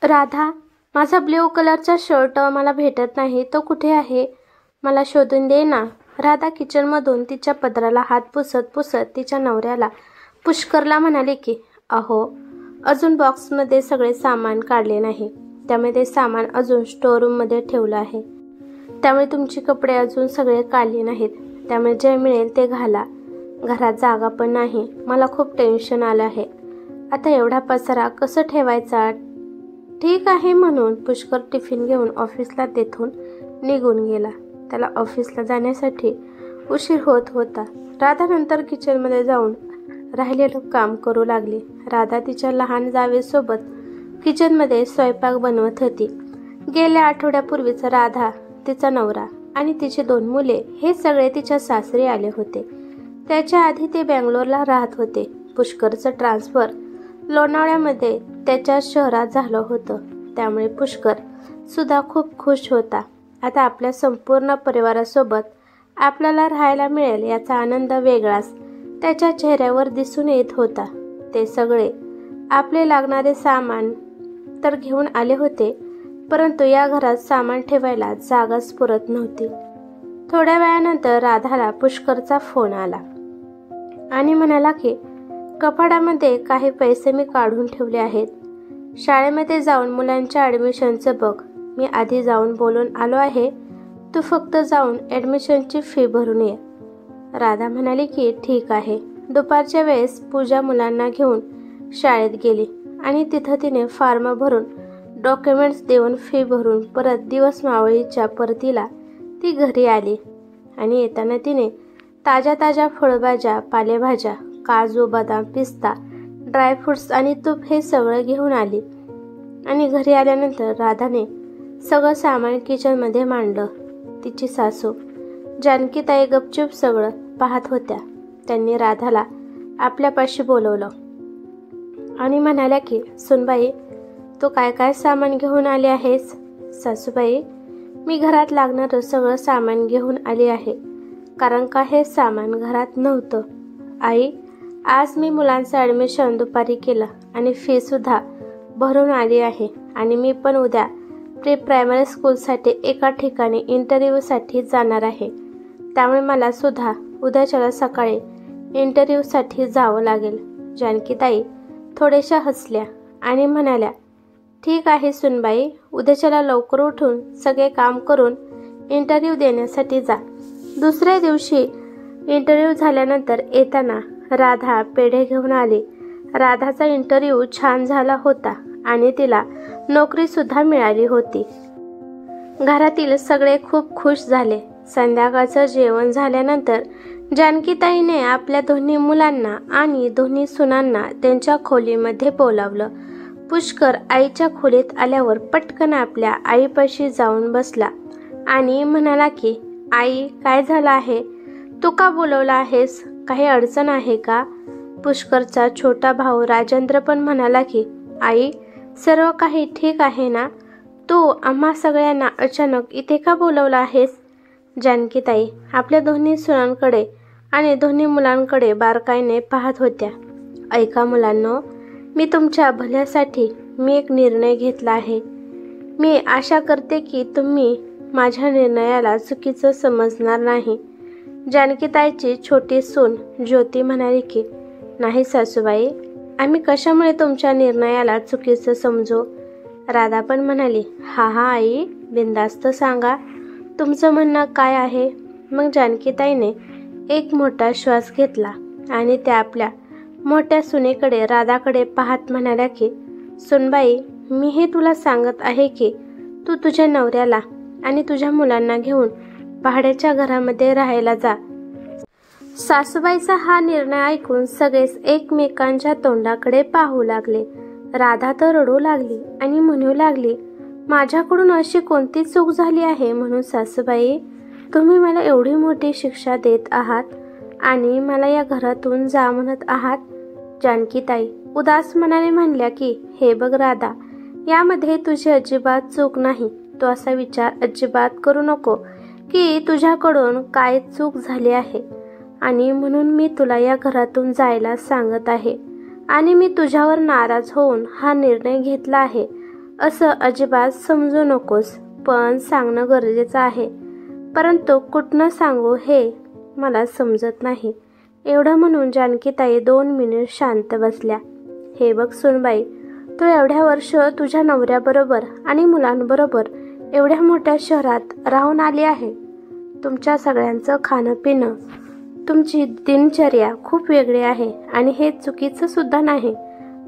राधा, माझा ब्ल्यू कलरचा शर्ट मला भेटत नाही, तो कुठे आहे? मला शोधून दे ना. राधा किचनमधून तिच्या पदराला हात पुसत पुसत तिच्या नवऱ्याला पुष्करला म्हणाले की अहो, अजून बॉक्समध्ये सगळे सामान काढले नाही, त्यामुळे ते सामान अजून स्टोअररूममध्ये ठेवलं आहे. त्यामुळे तुमची कपडे अजून सगळे काढले नाहीत, त्यामुळे जे मिळेल ते घाला. घरात जागा पण नाही. मला खूप टेन्शन आलं आहे. आता एवढा पसारा कसं ठेवायचा? ठीक आहे म्हणून पुष्कर टिफिन घेऊन ऑफिसला तेथून निघून गेला. त्याला ऑफिसला जाण्यासाठी उशीर होत होता. राधा नंतर किचनमध्ये जाऊन राहिलेलं काम करू लागली. राधा तिच्या लहान जावेसोबत किचनमध्ये स्वयंपाक बनवत होती. गेल्या आठवड्यापूर्वीच राधा, तिचा नवरा आणि तिची 2 मुले हे सगळे तिच्या सासरी आले होते. त्याच्या आधी ते बँगलोरला राहत होते. पुष्करचं ट्रान्सफर लोणावळ्यामध्ये त्याच्या शहरात झालं होतं, त्यामुळे पुष्कर सुद्धा खूप खुश होता. आता आपल्या संपूर्ण परिवारासोबत आपल्याला राहायला मिळेल याचा आनंद वेगळाच त्याच्या चेहऱ्यावर दिसून येत होता. ते सगळे आपले लागणारे सामान तर घेऊन आले होते, परंतु या घरात सामान ठेवायला जागाच पुरत नव्हती. थोड्या वेळानंतर राधाला पुष्करचा फोन आला आणि म्हणाला की कपाडामध्ये काही पैसे मी काढून ठेवले आहेत. शाळेमध्ये जाऊन मुलांच्या ॲडमिशनचं बघ. मी आधी जाऊन बोलून आलो आहे. तू फक्त जाऊन ॲडमिशनची फी भरून ये. राधा म्हणाली की ठीक आहे. दुपारच्या वेळेस पूजा मुलांना घेऊन शाळेत गेली आणि तिथं तिने फॉर्म भरून डॉक्युमेंट्स देऊन फी भरून परत दिवस मावळीच्या परतीला ती घरी आली आणि येताना तिने ताज्या ताज्या फळभाज्या, पालेभाज्या, काजू, बदाम, पिस्ता, ड्रायफ्रुट्स आणि तूप हे सगळं घेऊन आली. आणि घरी आल्यानंतर राधाने सगळं सामान किचनमध्ये मांडलं. तिची सासू जानकीताई गपचूप सगळं पाहत होत्या. त्यांनी राधाला आपल्यापाशी बोलवलं आणि म्हणाल्या की सुनबाई, तू काय काय सामान घेऊन आली आहेस? सासूबाई, मी घरात लागणारं सगळं सामान घेऊन आली आहे, कारण का हे सामान घरात नव्हतं. आई, आज मी मुलांचं ॲडमिशन दुपारी केलं आणि फीसुद्धा भरून आली आहे आणि मी पण उद्या प्री प्रायमरी स्कूलसाठी एका ठिकाणी इंटरव्ह्यूसाठी जाणार आहे. त्यामुळे मला सुद्धा उद्याच्याला सकाळी इंटरव्ह्यूसाठी जावं लागेल. जानकीताई थोड्याशा हसल्या आणि म्हणाल्या, ठीक आहे सुनबाई, उद्याच्याला लवकर उठून सगळे काम करून इंटरव्ह्यू देण्यासाठी जा. दुसऱ्या दिवशी इंटरव्ह्यू झाल्यानंतर येताना राधा पेढे घेऊन आली. राधाचा इंटरव्ह्यू छान झाला होता आणि तिला नोकरीसुद्धा मिळाली होती. घरातील सगळे खूप खुश झाले. संध्याकाळचं जेवण झाल्यानंतर जानकीताईने आपल्या दोन्ही मुलांना आणि दोन्ही सुनांना त्यांच्या खोलीमध्ये बोलावलं. पुष्कर आईच्या खोलीत आल्यावर पटकन आपल्या आईपाशी जाऊन बसला आणि म्हणाला की आई, काय झालं आहे? तू का बोलवलं आहेस? काही अडचण आहे का? पुष्करचा छोटा भाऊ राजेंद्र पण म्हणाला की आई, सर्व काही ठीक आहे ना? तू आम्हा सगळ्यांना अचानक इथे का बोलवलं आहेस? जानकीताई आपल्या दोन्ही सुनांकडे आणि दोन्ही मुलांकडे बारकाईने पाहत होत्या. ऐका मुलांनो, मी तुमच्या भल्यासाठी मी एक निर्णय घेतला आहे. मी आशा करते की तुम्ही माझ्या निर्णयाला चुकीचं समजणार नाही. जानकीताईची छोटी सून ज्योती म्हणाली की नाही सासूबाई, आम्ही कशामुळे तुमच्या निर्णयाला चुकीचं समजू? राधा पण म्हणाली, हा हा आई, बिनधास्त सांगा, तुमचं म्हणणं काय आहे? मग जानकीताईने एक मोठा श्वास घेतला आणि त्या आपल्या मोठ्या सुनेकडे राधाकडे पाहत म्हणाल्या की सुनबाई, मी हे तुला सांगत आहे की तू तुझ्या नवऱ्याला आणि तुझ्या मुलांना घेऊन भाड्याच्या घरामध्ये राहायला जा. सासूबाईचा हा निर्णय ऐकून सगळेच एकमेकांच्या तोंडाकडे पाहू लागले. राधा तर रडू लागली आणि म्हणू लागली, माझ्याकडून अशी कोणती चूक झाली आहे म्हणून सासूबाई तुम्ही मला एवढी मोठी शिक्षा देत आहात आणि मला या घरातून जा म्हणत आहात? जानकीताई उदास मनाने म्हणल्या की हे बघ राधा, यामध्ये तुझी अजिबात चूक नाही. तू असा विचार अजिबात करू नको की तुझ्याकडून काय चूक झाली आहे आणि म्हणून मी तुला या घरातून जायला सांगत आहे आणि मी तुझ्यावर नाराज होऊन हा निर्णय घेतला आहे. असं अजिबात समजू नकोस, पण सांगणं गरजेचं आहे. परंतु कुठनं सांगू हे मला समजत नाही. एवढं म्हणून जानकीताई 2 मिनिट शांत बसल्या. हे बघ सुनबाई, तू एवढ्या वर्ष तुझ्या नवऱ्याबरोबर आणि मुलांबरोबर एवढ्या मोठ्या शहरात राहून आली आहे. तुमच्या सगळ्यांचं खाणं पिणं, तुमची दिनचर्या खूप वेगळी आहे आणि हे चुकीचं सुद्धा नाही.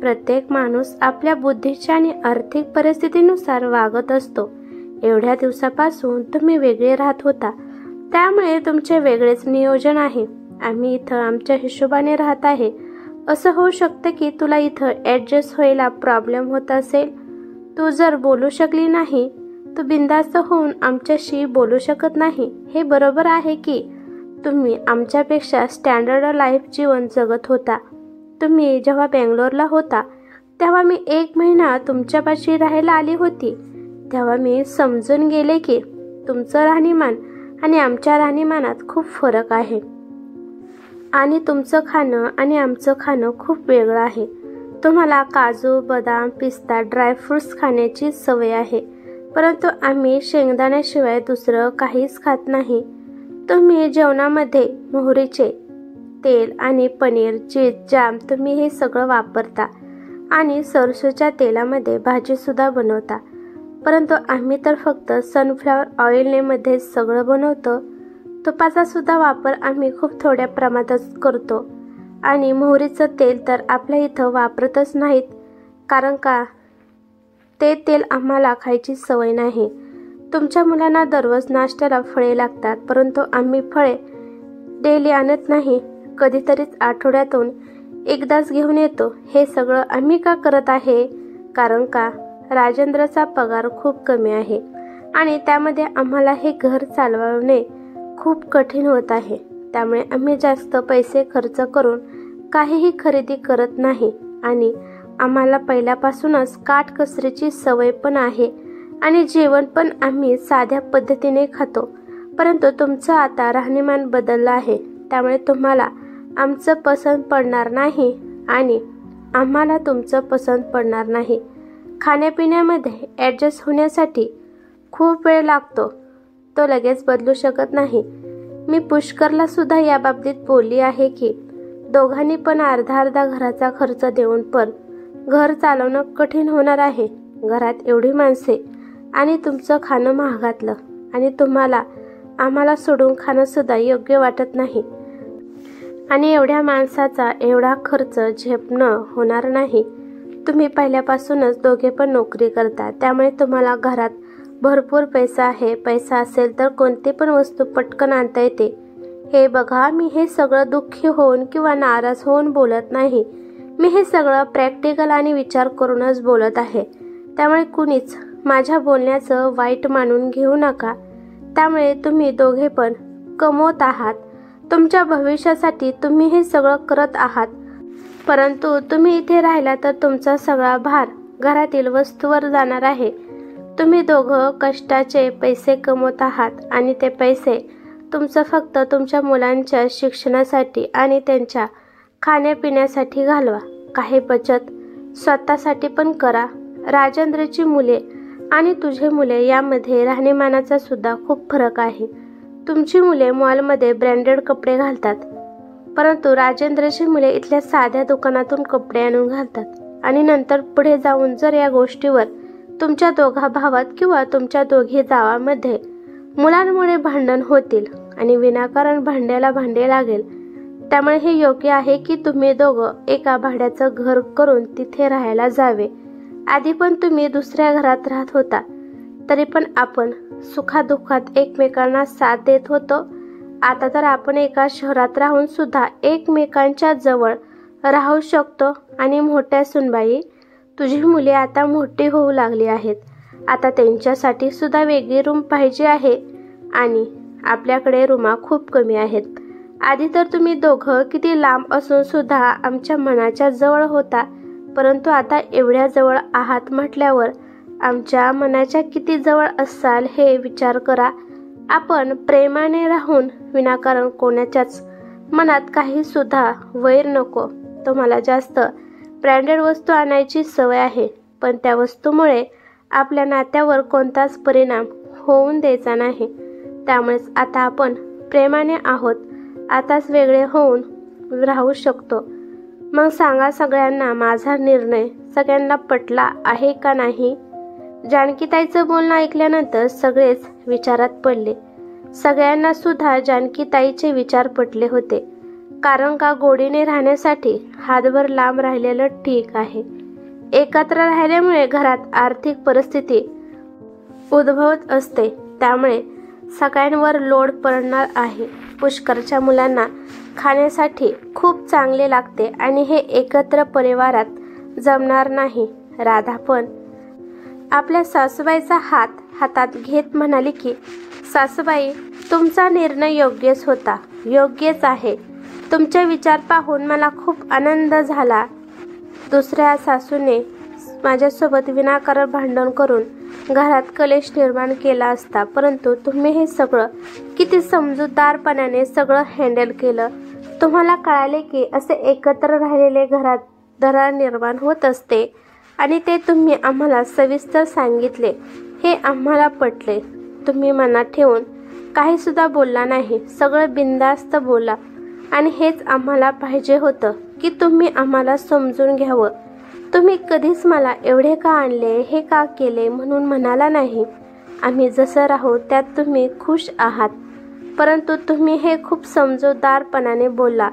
प्रत्येक माणूस आपल्या बुद्धीच्या आणि आर्थिक परिस्थितीनुसार वागत असतो. एवढ्या दिवसापासून तुम्ही वेगळे राहत होता, त्यामुळे तुमचे वेगळेच नियोजन आहे. आम्ही इथं आमच्या हिशोबाने राहत आहे. असं होऊ शकतं की तुला इथं ॲडजस्ट व्हायला प्रॉब्लेम होत असेल. तू जर बोलू शकली नाही, तू बिनधास्त होऊन आमच्याशी बोलू शकत नाही. हे बरोबर आहे की तुम्ही आमच्यापेक्षा स्टँडर्ड लाईफ जीवन जगत होता. तुम्ही जेव्हा बेंगलोरला होता तेव्हा मी 1 महिना तुमच्यापाशी राहायला आली होती. तेव्हा मी समजून गेले की तुमचं राहणीमान आणि आमच्या राहणीमानात खूप फरक आहे आणि तुमचं खाणं आणि आमचं खाणं खूप वेगळं आहे. तुम्हाला काजू, बदाम, पिस्ता, ड्रायफ्रूट्स खाण्याची सवय आहे, परंतु आम्ही शेंगदाण्याशिवाय दुसरं काहीच खात नाही. तुम्ही जेवणामध्ये मोहरीचे तेल आणि पनीर, चीज, जॅम तुम्ही हे सगळं वापरता आणि सरसोच्या तेलामध्ये भाजीसुद्धा बनवता. परंतु आम्ही तर फक्त सनफ्लॉवर ऑइलने सगळं बनवतो. तुपाचा सुद्धा वापर आम्ही खूप थोड्या प्रमाणातच करतो आणि मोहरीचं तेल तर आपल्या इथं वापरतच नाहीत, कारण का ते तेल आम्हाला खायची सवय नाही. तुमच्या मुलांना दररोज नाश्त्याला फळे लागतात, परंतु आम्ही फळे डेली आणत नाही. कधीतरीच आठवड्यातून एकदाच घेऊन येतो. हे सगळं आम्ही का करत आहे, कारण का राजेंद्रचा पगार खूप कमी आहे आणि त्यामध्ये आम्हाला हे घर चालवणे खूप कठीण होत आहे. त्यामुळे आम्ही जास्त पैसे खर्च करून काहीही खरेदी करत नाही आणि आम्हाला पहिल्यापासूनच काटकसरीची सवय पण आहे आणि जेवण पण आम्ही साध्या पद्धतीने खातो. परंतु तुमचं आता राहणीमान बदललं आहे, त्यामुळे तुम्हाला आमचं पसंत पडणार नाही आणि आम्हाला तुमचं पसंत पडणार नाही. खाण्यापिण्यामध्ये ॲडजस्ट होण्यासाठी खूप वेळ लागतो, तो लगेच बदलू शकत नाही. मी पुष्करला सुद्धा याबाबतीत बोलली आहे की दोघांनी पण अर्धा घराचा खर्च देऊन पण घर चालवणं कठीण होणार आहे. घरात एवढी माणसे आणि तुमचं खाणं महागातलं आणि तुम्हाला आम्हाला सोडून खाणं सुद्धा योग्य वाटत नाही आणि एवढ्या माणसाचा एवढा खर्च झेपणं होणार नाही. तुम्ही पहिल्यापासूनच दोघे पण नोकरी करता, त्यामुळे तुम्हाला घरात भरपूर पैसा आहे. पैसा असेल तर कोणती पण वस्तू पटकन आणता येते. हे बघा, मी हे सगळं दुःखी होऊन किंवा नाराज होऊन बोलत नाही. मी हे सगळं प्रॅक्टिकल आणि विचार करूनच बोलत आहे. त्यामुळे कुणीच माझ्या बोलण्याचं वाईट मानून घेऊ नका. त्यामुळे तुम्ही दोघे पण कमवत आहात. तुमच्या भविष्यासाठी तुम्ही हे सगळं करत आहात, परंतु तुम्ही इथे राहिला तर तुमचा सगळा भार घरातील वस्तूवर जाणार आहे. तुम्ही दोघं कष्टाचे पैसे कमवत आहात आणि ते पैसे तुमचं फक्त तुमच्या मुलांच्या शिक्षणासाठी आणि त्यांच्या खाण्यापिण्यासाठी घालवा. काही बचत स्वतःसाठी पण करा. राजेंद्रची मुले आणि तुझे मुले यामध्ये राहणीमानाचा सुद्धा खूप फरक आहे. तुमची मुले मॉलमध्ये ब्रँडेड कपडे घालतात, परंतु राजेंद्रची मुले इथल्या साध्या दुकानातून कपडे आणून घालतात आणि नंतर पुढे जाऊन जर या गोष्टीवर तुमच्या दोघा भावात किंवा तुमच्या दोघी जावांमध्ये मुलांमुळे भांडण होतील आणि विनाकारण भांड्याला भांडे लागेल. त्यामुळे हे योग्य आहे की तुम्ही दोघं एका भाड्याचं घर करून तिथे राहायला जावे. आधी पण तुम्ही दुसऱ्या घरात राहत होता, तरी पण आपण सुखादुःखात एकमेकांना साथ देत होतो. आता तर आपण एका शहरात राहून सुद्धा एकमेकांच्या जवळ राहू शकतो. आणि मोठ्या सुनबाई, तुझी मुले आता मोठी होऊ लागली आहेत. आता त्यांच्यासाठी सुद्धा वेगळी रूम पाहिजे आहे आणि आपल्याकडे रूमा खूप कमी आहेत. आधी तर तुम्ही दोघं किती लांब असून सुद्धा आमच्या मनाच्या जवळ होता, परंतु आता एवढ्या जवळ आहात म्हटल्यावर आमच्या मनाच्या किती जवळ असाल हे विचार करा. आपण प्रेमाने राहून विनाकारण कोणाच्याच मनात काही सुद्धा वैर नको. तुम्हाला जास्त ब्रँडेड वस्तू आणायची सवय आहे, पण त्या वस्तूमुळे आपल्या नात्यावर कोणताच परिणाम होऊन द्यायचा नाही. त्यामुळेच आता आपण प्रेमाने आहोत, आताच वेगळे होऊन राहू शकतो. मग सांगा सगळ्यांना माझा निर्णय सगळ्यांना पटला आहे का नाही? जानकीताईचं बोलणं ऐकल्यानंतर सगळेच विचारात पडले. सगळ्यांना सुद्धा जानकीताईचे विचार पटले होते. कारण का गोडीने राहण्यासाठी हातभर लांब राहिलेलं ठीक आहे. एकत्र राहिल्यामुळे घरात आर्थिक परिस्थिती उद्भवत असते, त्यामुळे सगळ्यांवर लोड पडणार आहे. पुष्करच्या मुलांना खाण्यासाठी खूप चांगले लागते आणि हे एकत्र परिवारात जमणार नाही. राधा पण आपल्या सासूबाईचा हात हातात घेत म्हणाली की सासूबाई, तुमचा निर्णय योग्यच होता, योग्यच आहे. तुमचे विचार पाहून मला खूप आनंद झाला. दुसऱ्या सासूने माझ्यासोबत विनाकारण भांडण करून घरात कलेश निर्माण केला असता, परंतु तुम्ही हे सगळं किती समजूतदारपणाने सगळं हँडल केलं. तुम्हाला कळाले की असे एकत्र राहिलेले घरात दरार निर्माण होत असते आणि ते तुम्ही आम्हाला सविस्तर सांगितले. हे आम्हाला पटले. तुम्ही मनात ठेवून काही सुद्धा बोलला नाही, सगळं बिनधास्त बोला आणि हेच आम्हाला पाहिजे होतं की तुम्ही आम्हाला समजून घ्यावं. तुम्ही कधीच मला एवढे का आणले, हे का केले म्हणून म्हणाला नाही. आम्ही जसं राहू त्यात तुम्ही खुश आहात, परंतु तुम्ही हे खूप समजूतदारपणाने बोलला.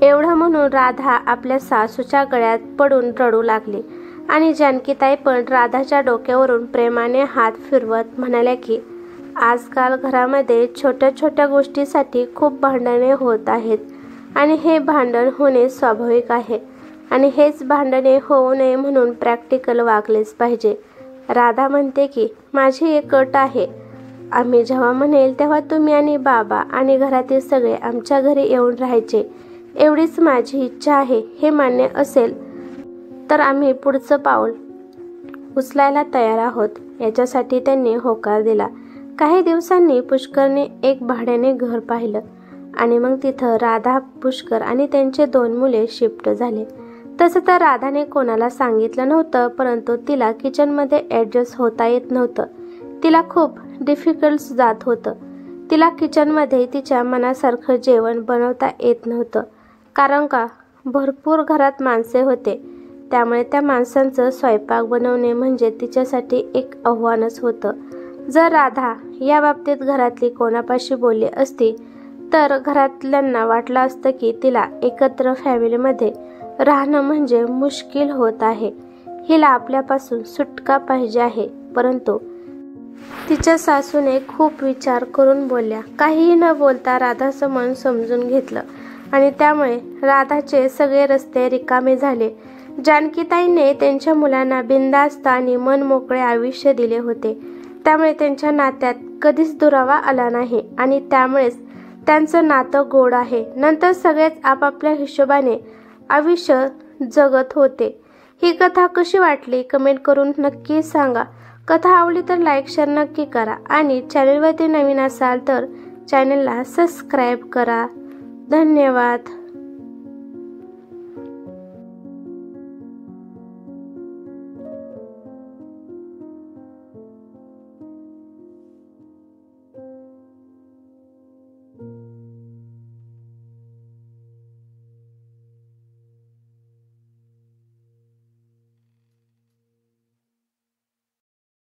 एवढं म्हणून राधा आपल्या सासूच्या गळ्यात पडून रडू लागली आणि जानकीताई पण राधाच्या डोक्यावरून प्रेमाने हात फिरवत म्हणाल्या की आजकाल घरामध्ये छोट्या छोट्या गोष्टीसाठी खूप भांडणे होत आहेत आणि हे भांडण होणे स्वाभाविक आहे आणि हेच भांडणे होऊ नये म्हणून प्रॅक्टिकल वागलेच पाहिजे. राधा म्हणते की माझी एक अट आहे. आम्ही जेव्हा म्हणेल तेव्हा तुम्ही आणि बाबा आणि घरातील सगळे आमच्या घरी येऊन राहायचे, एवढीच माझी इच्छा आहे. हे मान्य असेल तर आम्ही पुढचं पाऊल उचलायला तयार आहोत. याच्यासाठी त्यांनी होकार दिला. काही दिवसांनी पुष्करने एक भाड्याने घर पाहिलं आणि मग तिथं राधा, पुष्कर आणि त्यांचे 2 मुले शिफ्ट झाले. तसं तर राधाने कोणाला सांगितलं नव्हतं, परंतु तिला किचनमध्ये ॲडजस्ट होता येत नव्हतं. तिला खूप डिफिकल्ट जात होतं. तिला किचनमध्ये तिच्या मनासारखं जेवण बनवता येत नव्हतं. कारण का भरपूर घरात माणसे होते, त्यामुळे त्या माणसांचं स्वयंपाक बनवणे म्हणजे तिच्यासाठी एक आव्हानच होतं. जर राधा या बाबतीत घरातली कोणापाशी बोलली असती तर घरातल्यांना वाटलं असतं की तिला एकत्र फॅमिलीमध्ये राहणं म्हणजे मुश्किल होत आहे, हिला आपल्यापासून सुटका पाहिजे आहे. परंतु तिच्या सासूने खूप विचार करून बोलल्या. काहीही न बोलता राधाचं मन समजून घेतलं आणि त्यामुळे राधाचे सगळे रस्ते रिकामे झाले. जानकीताईने त्यांच्या मुलांना बिनधास्त आणि मनमोकळे आयुष्य दिले होते, त्यामुळे त्यांच्या नात्यात कधीच दुरावा आला नाही आणि त्यामुळेच त्यांचं नातं गोड आहे. नंतर सगळेच आपापल्या हिशोबाने आयुष्य जगत होते. ही कथा कशी वाटली कमेंट करून नक्की सांगा. कथा आवडली तर लाईक शेअर नक्की करा आणि चॅनलवरती नवीन असाल तर चॅनलला सबस्क्राईब करा. धन्यवाद.